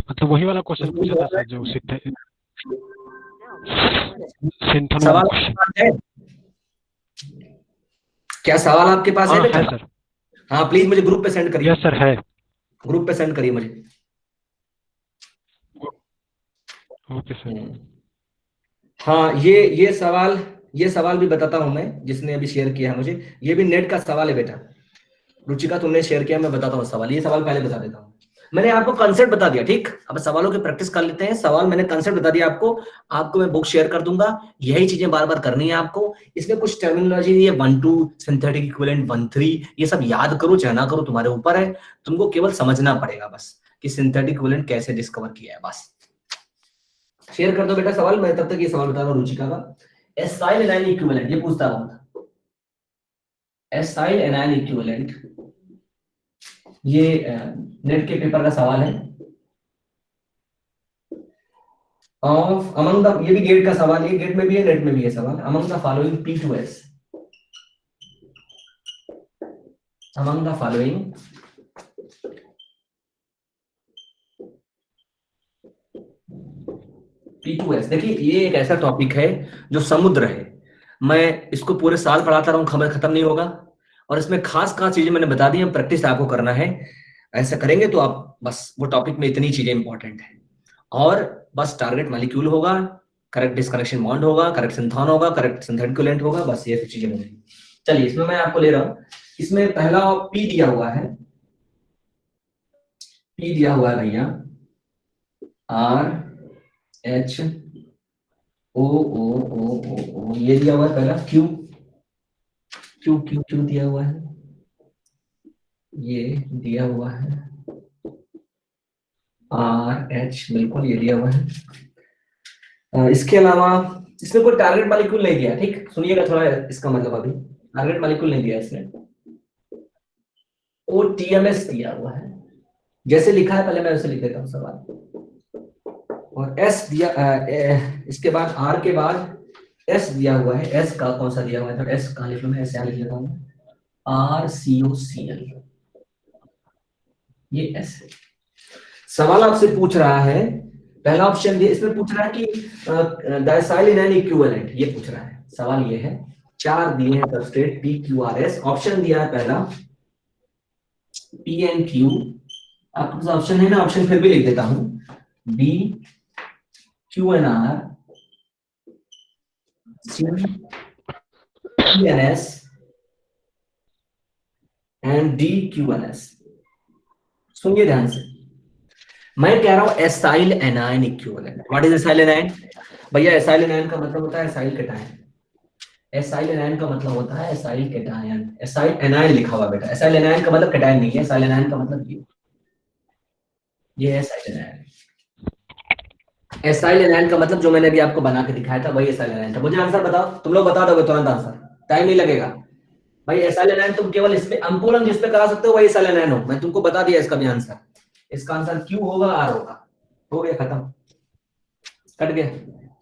मतलब वही वाला क्वेश्चन पूछा था सर जो सिंथन वाला सवाल क्वेश्चन है? क्या सवाल आपके पास है हाँ बेटा? है सर। हाँ प्लीज मुझे ग्रुप पे सेंड करिए। यस सर है। ग्रुप पे सेंड करिए मुझे। Okay sir. हाँ ये सवाल भी बताता हूं मैं, जिसने अभी शेयर किया है मुझे। ये भी नेट का सवाल है बेटा। रुचिका तुमने शेयर किया, मैं बताता हूँ सवाल। ये सवाल पहले बता देता हूँ। मैंने आपको कंसेप्ट बता दिया, ठीक। अब सवालों की प्रैक्टिस कर लेते हैं। सवाल मैंने कंसेप्ट बता दिया आपको। आपको मैं बुक शेयर कर दूंगा। यही चीजें बार बार करनी है आपको। इसमें कुछ टर्मिनोलॉजी, ये 1-2 सिंथेटिक इक्विवेलेंट 1-3 ये सब याद करो चाहे ना करो, तुम्हारे ऊपर है। तुमको केवल समझना पड़ेगा बस कि सिंथेटिक इक्विवेलेंट कैसे डिस्कवर किया है, बस। शेयर कर दो बेटा सवाल। मैं तब तक ये सवाल बता रहा हूँ रुचिका का। एसाइल एनाइन इक्विवेलेंट ये पूछता हूं। एसाइल एनाइन इक्विवेलेंट, ये नेट के पेपर का सवाल है। ऑफ अमंग द, ये भी गेट का सवाल है, गेट में भी है नेट में भी है सवाल। Among the following P2S, among the following P2S। देखिए ये एक ऐसा टॉपिक है जो समुद्र है। मैं इसको पूरे साल पढ़ाता रहूं, खबर खत्म नहीं होगा। और इसमें खास खास चीजें मैंने बता दी हैं, प्रैक्टिस आपको करना है। ऐसा करेंगे तो आप बस, वो टॉपिक में इतनी चीजें इंपॉर्टेंट है। और बस टारगेट मॉलिक्यूल होगा, करेक्ट डिस्कनेक्शन बॉन्ड होगा, करेक्ट सिंथान होगा, करेक्ट सिंथेटिक होगा, बस ये सब चीजें बनेंगी। चलिए इसमें मैं आपको ले रहा हूं। इसमें पहला P दिया हुआ है, P दिया हुआ है भैया, RHO, ये दिया हुआ है पहला। Q Q Q Q दिया हुआ है, ये दिया हुआ है। RH बिल्कुल ये दिया हुआ है। इसके अलावा इसमें कोई टारगेट मॉलिक्यूल नहीं दिया, ठीक। सुनिएगा थोड़ा इसका मतलब, अभी टारगेट मॉलिक्यूल नहीं दिया इसने। OTMS दिया हुआ है, जैसे लिखा है पहले मैं वैसे लिख देता हूँ सवाल। और S दिया, इसके बाद R के बाद S दिया हुआ है। S का कौन सा दिया हुआ है? तो S कहाँ लिख लूं मैं? S यहाँ लिख लेता हूँ, RCOCl, ये S है। सवाल आपसे पूछ रहा है, पहला ऑप्शन दिया, इसमें पूछ रहा है कि डाइसाइल एनाइन इक्विवेलेंट, ये पूछ रहा है। सवाल ये है, 4 दिए हैं सबस्ट्रेट PQRS। ऑप्शन दिया है पहला PNQ। आपके पास ऑप्शन है ना, ऑप्शन फिर भी लिख देता हूं, BQNR, CNS एंड DQNS। सुनिए ध्यान से, मैं कह रहा हूं acyl A9 equivalent. What is acyl A9? भैया एसाइल एनाइन का मतलब होता है एसाइल कैटायन। एसाइल एनाइन का मतलब होता है एसाइल कैटायन। एसाइल एनाइन लिखा हुआ बेटा, एसाइल एनाइन का मतलब कैटायन नहीं है। एसाइल एनाइन का मतलब ये है एसाइल एनाइन। एसाइल एनाइन का मतलब जो मैंने अभी आपको बना के दिखाया था वही एसाइल एनाइन था। मुझे आंसर बताओ, तुम लोग बता दोगे तुरंत आंसर, टाइम नहीं लगेगा भाई। एसाइल एनाइन तुम केवल इसमें अंकुरण जिस पे करा सकते हो वही एसाइल एनाइन हो। मैं तुमको बता दिया इसका भी आंसर। इसका आंसर Q होगा, R होगा। हो गया, खत्म, कट गया।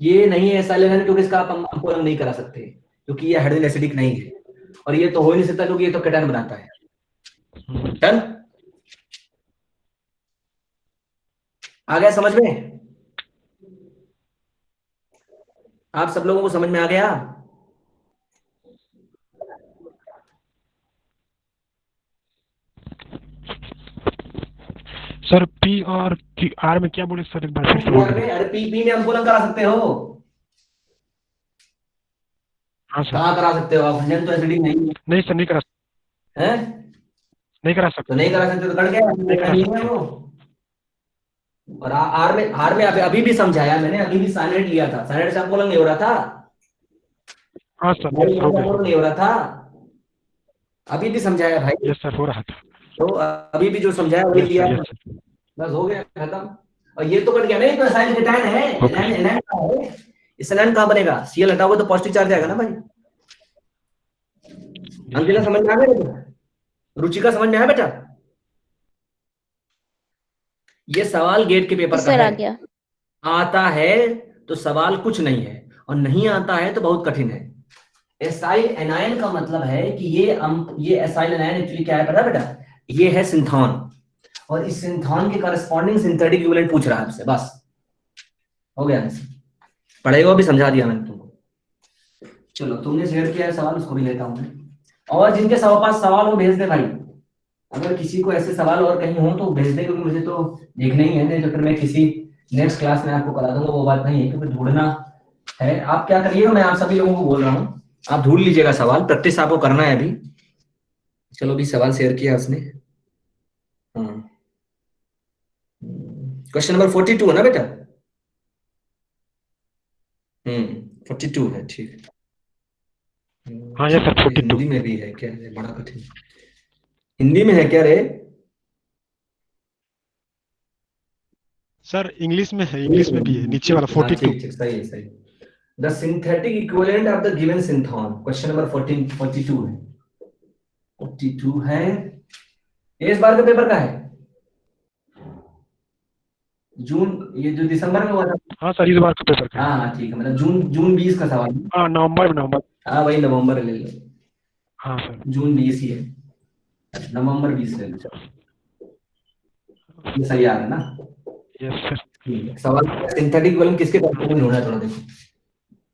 ये नहीं है एसाइल एनाइन क्योंकि इसका आप अंकुरण नहीं करा सकते, क्योंकि ये हाइड्रोजन एसिडिक नहीं है। और ये तो हो ही नहीं सकता क्योंकि ये तो कैटायन बनाता है। डन, आ गया समझ में? आप सब लोगों को समझ में आ गया? सर P और R में क्या बोले सर, एक बार फिर से बोल दीजिए। अरे पी में अंकुरण करा सकते हो। हाँ सर। कहाँ करा सकते हो? ऑक्सीजन तो एसिडिक नहीं नहीं सर, नहीं करा, है, नहीं करा तो सकते नहीं सर, करा सकते तो कट गया, नहीं करा नहीं है सकते। वो। और आर में अभी भी समझाया मैंने, अभी भी साइनाइड लिया था, साइनाइड से अंकुरण नहीं हो रहा था, हाँ सर, यस हो गया, हो नहीं गया। हो रहा था। अभी भी समझाया भाई, यस सर, हो रहा था। तो अभी भी जो समझाया वही यस लिया, सर, यस सर। बस हो गया खत्म। और ये तो कट गया, नहीं तो साइन कैटायन है, ओके। एनायन एनायन कहाँ है? इस एनायन कहाँ बनेगा? Cl हटाओगे तो पॉजिटिव चार्ज आएगा ना भाई। Yes Ankita sir. समझ में आ गया बेटा? रुचिका समझ में आया बेटा? ये सवाल गेट के पेपर का सर है। आ गया। आता है तो सवाल कुछ नहीं है, और नहीं आता है तो बहुत कठिन है। एसाइल एनायन का मतलब है कि ये एसाइल एनायन एक्चुअली क्या है पता है बेटा? ये है सिंथान। और इस सिंथॉन के करस्पॉन्डिंग सिंथेटिक इक्विवेलेंट पूछ रहा है आपसे, बस हो गया आंसर। पढ़ेगा भी, समझा दिया मैंने तुमको। चलो तुमने शेयर किया है सवाल, उसको भी लेता हूं मैं। और जिनके पास सवाल हो भेज दे भाई, अगर किसी को ऐसे सवाल और कहीं हो तो भेज दे, क्योंकि मुझे तो देखना ही है, नहीं तो फिर मैं किसी नेक्स्ट क्लास में आपको करा दूंगा, वो बात नहीं है, क्योंकि ढूंढना है। आप क्या करिएगा, मैं आप सभी लोगों को बोल रहा हूँ, आप ढूंढ लीजिएगा सवाल, प्रैक्टिस आपको करना है अभी। चलो भी सवाल शेयर किया उसने। हाँ, क्वेश्चन नंबर 42 है ना बेटा? 42 है, ठीक। हाँ यस सर, ये 42। हिंदी में भी है क्या? ये बड़ा कठिन, हिंदी में है क्या रे? सर इंग्लिश में है, इंग्लिश में भी है, नीचे वाला हाँ 42। ठीक ठीक, सही है सही। The synthetic equivalent of the given synthon, question number 42 है। 42 है, ये इस बार के पेपर का है, जून, ये जो दिसंबर में हुआ था। हाँ सर, इस बार का पेपर का है। हाँ हाँ ठीक है, मतलब जून जून 20 का सवाल है। हाँ नवंबर में, नवंबर। हाँ वही नवंबर ले लो, हाँ सर। जून 20 ही है, नवंबर 20 ले लो, चलो ये सही आ रहा है ना? Yes sir. ठीक है, सवाल सिंथेटिक इक्विवेलेंट किसके बारे में ढूंढना है, थोड़ा देखो।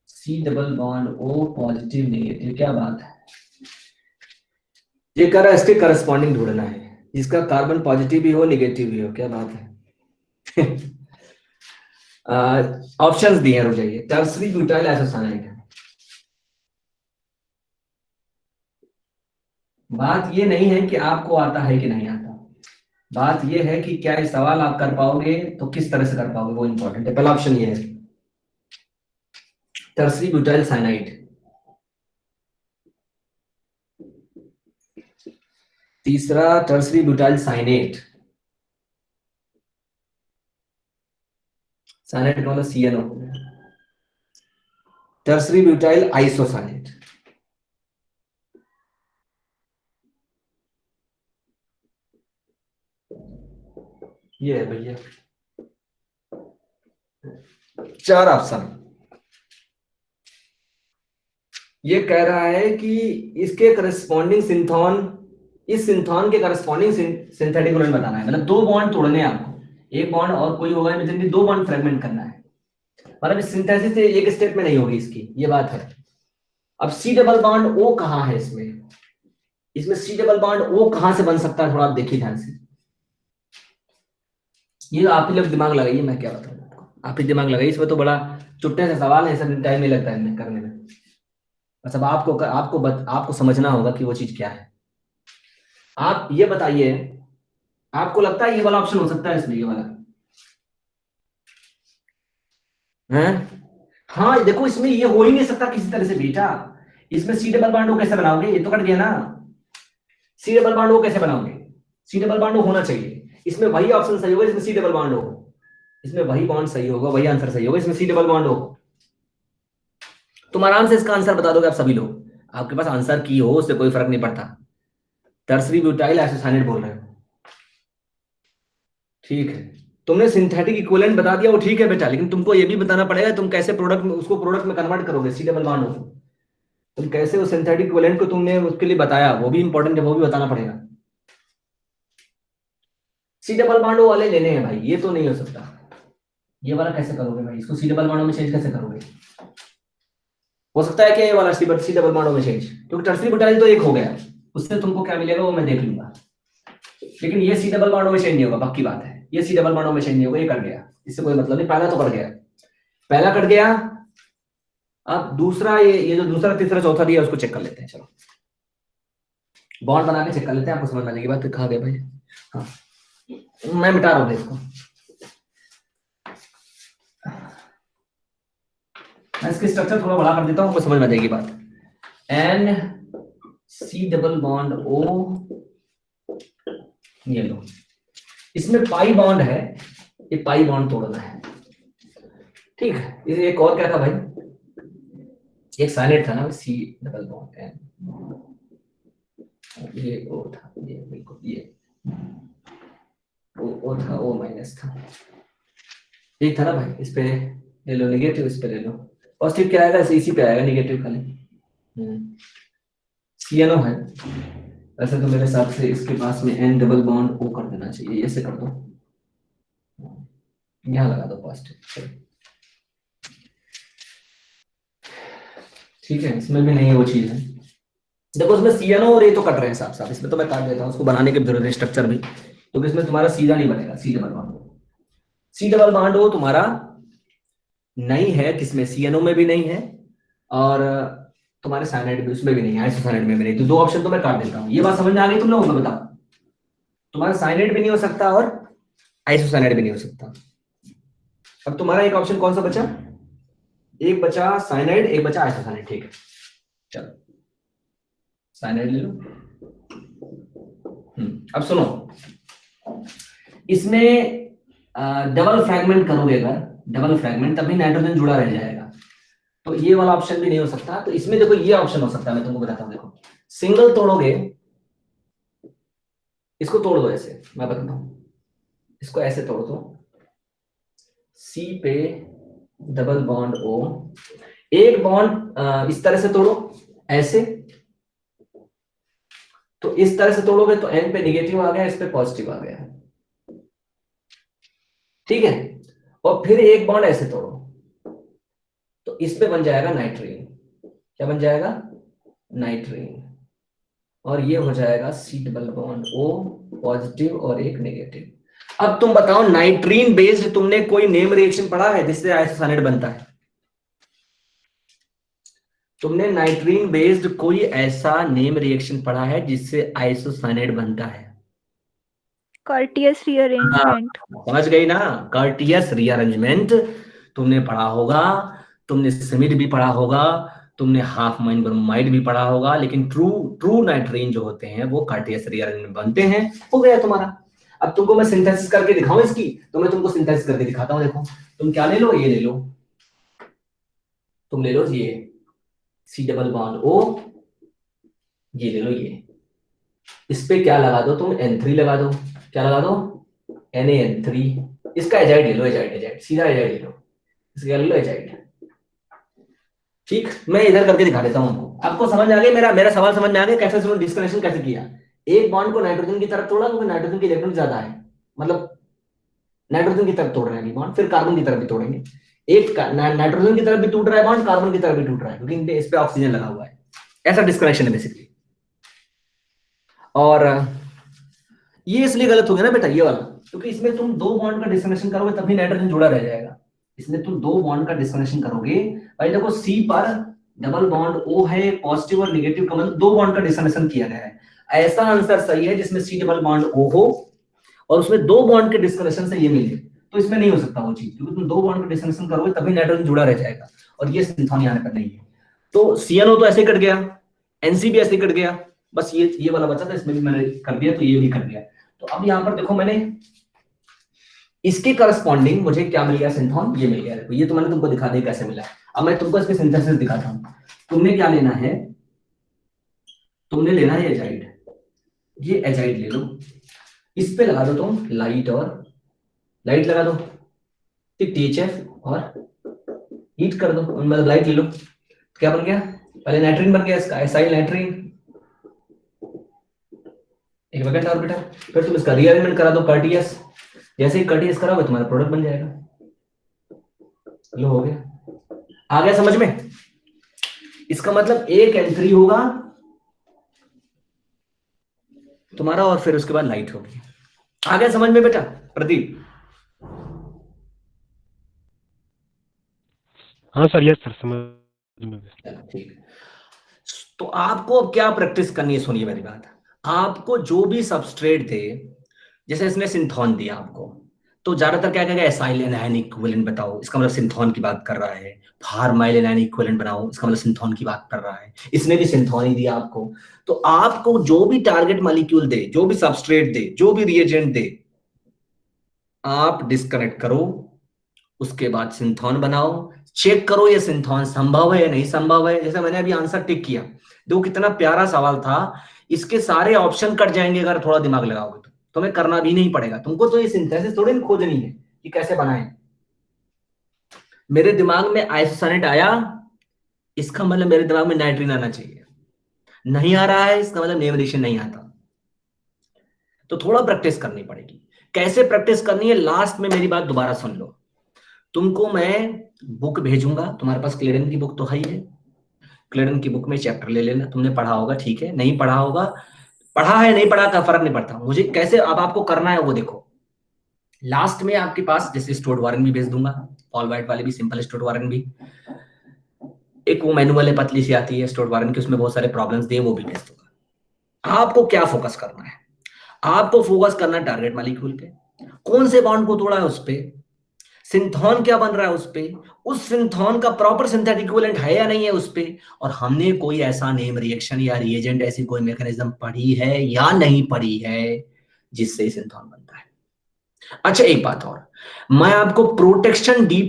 C double bond O positive negative, क्या बात है, ये कह रहा है इसके करस्पॉन्डिंग ढूंढना है, जिसका कार्बन पॉजिटिव भी हो नेगेटिव भी हो, क्या बात है। ऑप्शंस दिए हैं, रुक जाइए। टर्सरी ब्यूटाइल आइसोसाइनाइड, बात ये नहीं है कि आपको आता है कि नहीं आता, बात ये है कि क्या ये सवाल आप कर पाओगे, तो किस तरह से कर पाओगे, वो इंपॉर्टेंट है। पहला ऑप्शन ये है टर्सरी ब्यूटाइल साइनाइड, तीसरा टर्सरी ब्यूटाइल साइनेट, साइनेट का मतलब CnO, टर्सरी ब्यूटाइल आइसोसाइनेट। ये है भैया चार ऑप्शन। ये कह रहा है कि इसके करस्पॉन्डिंग सिंथॉन, इस सिंथॉन के करस्पॉन्डिंग सिंथेटिक इक्विवेलेंट बताना है, मतलब दो बॉन्ड तोड़ने हैं आपको, एक बॉन्ड और कोई होगा, जिनकी दो बॉन्ड फ्रेगमेंट करना है, मतलब इस सिंथेसिस से एक स्टेप में नहीं होगी इसकी, ये बात है। अब सी डबल बॉन्ड ओ कहां है इसमें, इसमें सी डबल बॉन्ड ओ कहां से बन सकता है, थोड़ा आप देखिए ध्यान से, ये आप ही लोग दिमाग लगाइए, मैं क्या बताऊं आपको, आप ही दिमाग लगाइए, इसमें तो बड़ा चुट्टे से सवाल है, सब टाइम नहीं लगता है करने में, बस अब आपको समझना होगा कि वो चीज क्या है। आप ये बताइए, आपको लगता है ये वाला ऑप्शन हो सकता है इसमें, ये वाला है? हाँ देखो, इसमें ये हो ही नहीं सकता किसी तरह से बेटा, इसमें सी डबल बॉन्ड ओ कैसे बनाओगे, ये तो कट गया ना, सी डबल बॉन्ड ओ कैसे बनाओगे, सी डबल बॉन्ड ओ होना चाहिए, इसमें वही ऑप्शन सही होगा इसमें सी डबल बॉन्ड हो, इसमें वही बॉन्ड सही होगा, वही आंसर सही होगा, इसमें सी डबल बॉन्ड हो। तुम आराम से इसका आंसर बता दोगे आप सभी लोग, आपके पास आंसर की हो उससे कोई फर्क नहीं पड़ता, टर्सरी ब्यूटाइल आइसोसाइनेट बोल रहे हो, ठीक है। तुमने सिंथेटिक इक्विवेलेंट बता दिया, वो ठीक है बेटा, लेकिन तुमको ये भी बताना पड़ेगा तुम कैसे प्रोडक्ट में उसको प्रोडक्ट में कन्वर्ट करोगे, सी डबल बॉन्ड हो, तुम कैसे वो सिंथेटिक इक्विवेलेंट को तुमने उसके लिए बताया, वो भी इंपॉर्टेंट है, वो भी बताना पड़ेगा। सी डबल बॉन्ड वाले लेने हैं भाई, ये तो नहीं हो सकता, ये वाला कैसे करोगे भाई, इसको सी डबल बॉन्ड में चेंज कैसे करोगे, हो सकता है कि ये वाला सी डबल बॉन्ड में चेंज, क्योंकि टर्सरी ब्यूटाइल तो एक हो गया, उससे तुमको क्या मिलेगा वो मैं देख लूंगा, लेकिन ये सी डबल बॉन्ड में चेंज नहीं होगा, पक्की बात है, ये सी डबल बॉन्ड में चेंज नहीं होगा, ये कट गया, इससे कोई मतलब नहीं, पहला तो कट गया, पहला कट गया। अब दूसरा, ये जो दूसरा तीसरा चौथा दिया उसको चेक कर लेते हैं, चलो बॉन्ड बना के चेक कर लेते हैं, आपको समझ में आ जाएगी बात, कहा गया भाई। हाँ मैं मिटा रहा हूँ इसको, मैं इसकी स्ट्रक्चर थोड़ा बड़ा कर देता हूँ, आपको समझ में आ जाएगी बात। N C double bond O, ये लो, इसमें पाई बॉन्ड है, ये पाई बॉन्ड तोड़ना है, ठीक है। इसे एक और क्या था भाई, एक साइलेंट था ना, सी डबल बॉन्ड एन, ये ओ था, ये बिल्कुल ये ओ था, ओ माइनस था, ठीक था ना भाई, इस पे ले लो नेगेटिव, इस पे ले लो पॉजिटिव, क्या आएगा इसी पे आएगा नेगेटिव खाली, CnO है, वैसे तो मेरे हिसाब से इसके पास में N डबल बॉन्ड O कर देना चाहिए, ऐसे कर दो, यहाँ लगा दो पॉजिटिव। ठीक है, इसमें भी नहीं है वो चीज है। देखो इसमें CNO और A तो कट रहे हैं साथ साथ, इसमें तो मैं काट देता हूँ, उसको बनाने की जरूरत है स्ट्रक्चर भी, क्योंकि इसमें तुम्हारा सीधा नहीं बनेगा। C double bond O, C double bond O तुम्हारा नहीं है, किसमें, CNO में भी नहीं है, और तुम्हारे साइनाइड भी उसमें भी नहीं है, आइसोसाइनाइड में भी नहीं। तो दो ऑप्शन तो मैं काट देता हूँ। ये बात समझ में आ गई तुम लोगों को? बताओ, तुम्हारा साइनाइड भी नहीं हो सकता और आइसोसाइनाइड भी नहीं हो सकता। अब तुम्हारा एक ऑप्शन कौन सा बचा? एक बचा साइनाइड, एक बचा आइसोसाइनाइड। ठीक है, चलो साइनाइड ले लो। अब सुनो, इसमें डबल फ्रैगमेंट करोगे अगर, डबल फ्रैगमेंट, तभी नाइट्रोजन जुड़ा रह जाएगा, तो ये वाला ऑप्शन भी नहीं हो सकता। तो इसमें देखो ये ऑप्शन हो सकता है, मैं तुमको बताता हूँ। देखो सिंगल तोड़ोगे, इसको तोड़ दो ऐसे, मैं बताता हूँ, इसको ऐसे तोड़ दो, C पे डबल बॉन्ड O, एक बॉन्ड इस तरह से तोड़ो ऐसे, तो इस तरह से तोड़ोगे तो N पे निगेटिव आ गया, इस पे पॉजिटिव आ गया, ठीक है। और फिर एक बॉन्ड ऐसे तोड़ो, तो इस पे बन जाएगा नाइट्रीन। क्या बन जाएगा? नाइट्रीन। और ये हो जाएगा C double bond O, positive और एक नेगेटिव। अब तुम बताओ, नाइट्रीन बेस्ड तुमने कोई नेम रिएक्शन पढ़ा है जिससे आइसोसाइनेट बनता है? तुमने नाइट्रीन बेस्ड कोई ऐसा नेम रिएक्शन पढ़ा है जिससे आइसोसाइनेट बनता है? Curtius rearrangement. समझ गई ना, कर्टियस रीअरेंजमेंट तुमने पढ़ा होगा, तुमने सिमिड भी पढ़ा होगा, तुमने हाफ माइन ब्रोमाइड भी पढ़ा होगा, लेकिन ट्रू ट्रू नाइट्रीन जो होते हैं वो कर्टियस रीअरेंजमेंट बनते हैं। हो गया तुम्हारा। अब तुमको मैं सिंथेसिस करके दिखाऊं इसकी, तो मैं तुमको सिंथेसिस करके दिखाता हूं। देखो तुम क्या ले लो, ये ले लो, तुम ले लो ये C डबल बॉन्ड O, ये ले लो ये, इस पे क्या लगा दो तुम, N3 लगा दो। क्या लगा दो? NaN3। इसका एजाइड ले लो, एजाइड एजाइड, सीधा एजाइड ले लो, इसका ले लो एजाइड। ठीक, मैं इधर करके दिखा देता हूं आपको। आपको समझ आ गया मेरा मेरा सवाल समझ में आ गया कैसे सुनो, डिस्कनेक्शन कैसे किया? एक बॉन्ड को नाइट्रोजन की तरफ तोड़ा, क्योंकि नाइट्रोजन की इलेक्ट्रॉन ज्यादा है, मतलब नाइट्रोजन की तरफ तोड़ रहे हैं बॉन्ड, फिर कार्बन की तरफ भी तोड़ेंगे। एक नाइट्रोजन की तरफ भी टूट रहा है बॉन्ड, कार्बन की तरफ भी टूट रहा है, क्योंकि इस पे ऑक्सीजन लगा हुआ है। ऐसा डिस्कनेक्शन है बेसिकली। और ये इसलिए गलत हो गया ना बेटा ये वाला, क्योंकि इसमें तुम दो बॉन्ड का डिस्कनेक्शन करोगे तभी नाइट्रोजन जुड़ा रह जाएगा। इसमें तुम दो बॉन्ड का डिस्कनेक्शन करोगे, भाई देखो C पर डबल बॉन्ड O है, पॉजिटिव और नेगेटिव का मतलब दो बॉन्ड का डिस्कनेक्शन किया गया है। ऐसा आंसर सही है जिसमें C डबल बॉन्ड O हो और उसमें दो बॉन्ड के डिस्कनेक्शन से ये मिले, तो इसमें नहीं हो सकता वो चीज, क्योंकि तुम दो बॉन्ड का डिस्कनेक्शन करोगे तभी नाइट्रोजन जुड़ा रह जाएगा, और ये सिंथोन यहाँ पर नहीं है। तो CNO तो ऐसे कट गया, NC भी ऐसे कट गया, बस ये वाला बचा था, इसमें भी मैंने कर दिया, तो ये भी कर दिया। तो अब यहाँ पर देखो मैंने इसके करस्पॉन्डिंग मुझे क्या मिल गया, सिंथोन ये मिल गया। देखो ये तो मैंने तुमको दिखा दिया कैसे मिला। अब मैं तुमको इसकी सिंथेसिस दिखाता हूँ। तुमने क्या लेना है, तुमने लेना है एजाइड, ये एजाइड ले लो, इस पे लगा दो तुम लाइट, और लाइट लगा दो, ठीक, THF और हीट कर दो, मतलब लाइट ले लो। क्या बन गया? पहले नाइट्रीन बन गया इसका, एसाइल नाइट्रीन, एक वैकेंट ऑर्बिटल। फिर तुम इसका रीअरेंजमेंट करा दो कर्टियस, जैसे ही कर्टियस कराओगे तुम्हारा प्रोडक्ट बन जाएगा। लो हो गया, आ गया समझ में? इसका मतलब एक N3 होगा तुम्हारा, और फिर उसके बाद लाइट होगी। आ गया समझ में बेटा प्रदीप? हाँ सर, यस सर, समझ में गया। ठीक। तो आपको अब क्या प्रैक्टिस करनी है, सुनिए मेरी बात। आपको जो भी सबस्ट्रेट दे, जैसे इसने सिंथोन दिया आपको, तो ज्यादातर क्या कहेगा, एसाइल एनायन इक्विवेलेंट बताओ, इसका मतलब सिंथोन की बात कर रहा है। फार्माइल एनायन इक्विवेलेंट बनाओ, इसका मतलब सिंथोन की बात कर रहा है। इसने भी सिंथोन ही दिया आपको। तो आपको जो भी टारगेट मॉलिक्यूल दे, जो भी सबस्ट्रेट दे, जो भी रिएजेंट दे, आप डिस्कनेक्ट करो, उसके बाद सिंथोन बनाओ, चेक करो ये सिंथोन संभव है या नहीं संभव है। जैसे मैंने अभी आंसर टिक किया, देखो कितना प्यारा सवाल था। इसके सारे ऑप्शन कट जाएंगे अगर थोड़ा दिमाग लगाओगे तो, तुम्हें करना भी नहीं पड़ेगा तुमको, तो ये सिंथेसिस थोड़ी खोजनी है कि कैसे बनाएं। मेरे दिमाग में आइसोसाइनेट आया, इसका मतलब मेरे दिमाग में नाइट्रीन आना चाहिए। नहीं आ रहा है, इसका मतलब नेम रिएक्शन नहीं आता। तो थोड़ा प्रैक्टिस करनी पड़ेगी। कैसे प्रैक्टिस करनी है, लास्ट में मेरी बात दोबारा सुन लो। तुमको मैं बुक भेजूंगा, तुम्हारे पास क्लेडन की बुक तो है ही है, क्लेडन की बुक में चैप्टर ले लेना, तुमने पढ़ा होगा, ठीक है, नहीं पढ़ा होगा, पढ़ा है नहीं पढ़ा का फर्क नहीं पड़ता मुझे, कैसे अब आपको करना है वो देखो। लास्ट में आपके पास जैसे स्टोर्ड वारंट भी भेज दूंगा, पॉल वाइट वाली भी, सिंपल स्टोर्ड वारंट भी, एक वो मैनुअल है पतली सी आती है स्टोर्ड वारंट की, उसमें बहुत सारे प्रॉब्लम्स दिए, वो भी भेज दूंगा। आपको क्या फोकस करना है, आपको फोकस करना है टारगेट मॉलिक्यूल पे, कौन से बॉन्ड को तोड़ा है उस पे, सिंथॉन क्या बन रहा है उस पे, उस सिंथॉन का प्रॉपर सिंथेटिक इक्विवेलेंट है या नहीं है उस पे, और हमने कोई ऐसा नेम रिएक्शन या रिएजेंट ऐसी कोई मैकेनिज्म पढ़ी है या नहीं पढ़ी है जिससे सिंथॉन बनता है। अच्छा एक बात और, मैं आपको प्रोटेक्शन डी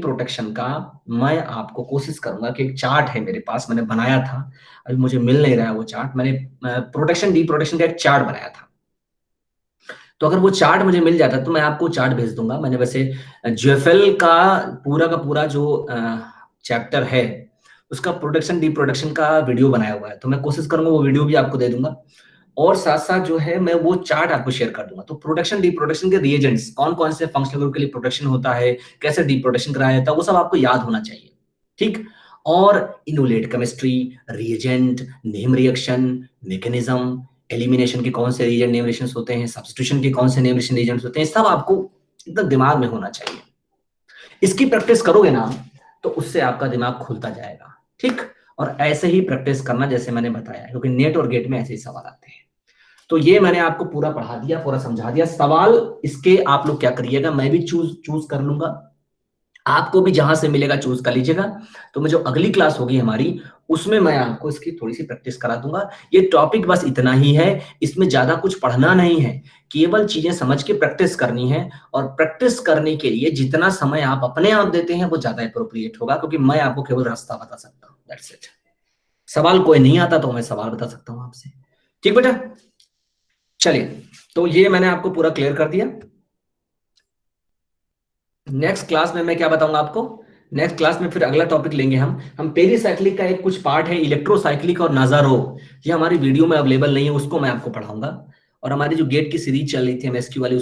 प्रोटेक्शन का मैं आपको कोशिश करूंगा कि एक चार्ट है मेरे पास, मैंने बनाया था, अभी मुझे मिल नहीं रहा है वो चार्ट, मैंने प्रोटेक्शन डी प्रोटेक्शन का एक चार्ट बनाया था, तो अगर वो चार्ट मुझे मिल जाता तो मैं आपको चार्ट भेज दूंगा। मैंने वैसे JFL का पूरा जो चैप्टर है उसका प्रोटेक्शन डी प्रोटेक्शन का वीडियो बनाया हुआ है, तो मैं कोशिश करूंगा वो वीडियो भी आपको दे दूंगा, और साथ साथ जो है मैं वो चार्ट आपको शेयर कर दूंगा। तो प्रोटेक्शन डी प्रोटेक्शन के रिएजेंट्स कौन कौन से फंक्शनल ग्रुप के लिए प्रोटेक्शन होता है, कैसे डी प्रोटेक्शन कराया जाता है, वो सब आपको याद होना चाहिए, ठीक। और enolate chemistry, reagent, name reaction, mechanism, elimination के कौन से रिएजेंट नेम रिएक्शंस होते हैं, सब्स्टिट्यूशन के कौन से नेम रिएक्शन रिएजेंट्स होते हैं, सब आपको एकदम दिमाग में होना चाहिए। इसकी प्रैक्टिस करोगे ना तो उससे आपका दिमाग खुलता जाएगा, ठीक। और ऐसे ही प्रैक्टिस करना जैसे मैंने बताया, क्योंकि नेट और गेट में ऐसे ही सवाल आते हैं। तो ये मैंने आपको पूरा पढ़ा दिया, पूरा समझा दिया। सवाल इसके आप लोग क्या करिएगा, मैं भी चूज कर लूंगा, आपको भी जहां से मिलेगा चूज कर लीजिएगा। तो मैं जो अगली क्लास होगी हमारी उसमें मैं आपको इसकी थोड़ी सी प्रैक्टिस करा दूंगा। ये टॉपिक बस इतना ही है, इसमें ज्यादा कुछ पढ़ना नहीं है, केवल चीजें समझ के प्रैक्टिस करनी है, और प्रैक्टिस करने के लिए जितना समय आप अपने आप देते हैं वो ज्यादा अप्रोप्रिएट होगा, क्योंकि मैं आपको केवल रास्ता बता सकता हूँ, दैट्स इट। सवाल कोई नहीं आता तो मैं सवाल बता सकता हूँ आपसे, ठीक बेटा। चलिए, तो ये मैंने आपको पूरा क्लियर कर दिया। नेक्स्ट क्लास में मैं क्या बताऊंगा आपको, नेक्स्ट क्लास में फिर अगला टॉपिक लेंगे हम पेरीसाइक्लिक का एक कुछ पार्ट है, इलेक्ट्रोसाइक्लिक और नाजारो, ये हमारी वीडियो में अवेलेबल नहीं है, उसको मैं आपको पढ़ाऊंगा। और हमारी जो गेट की सीरीज चल रही थी MSQ वाली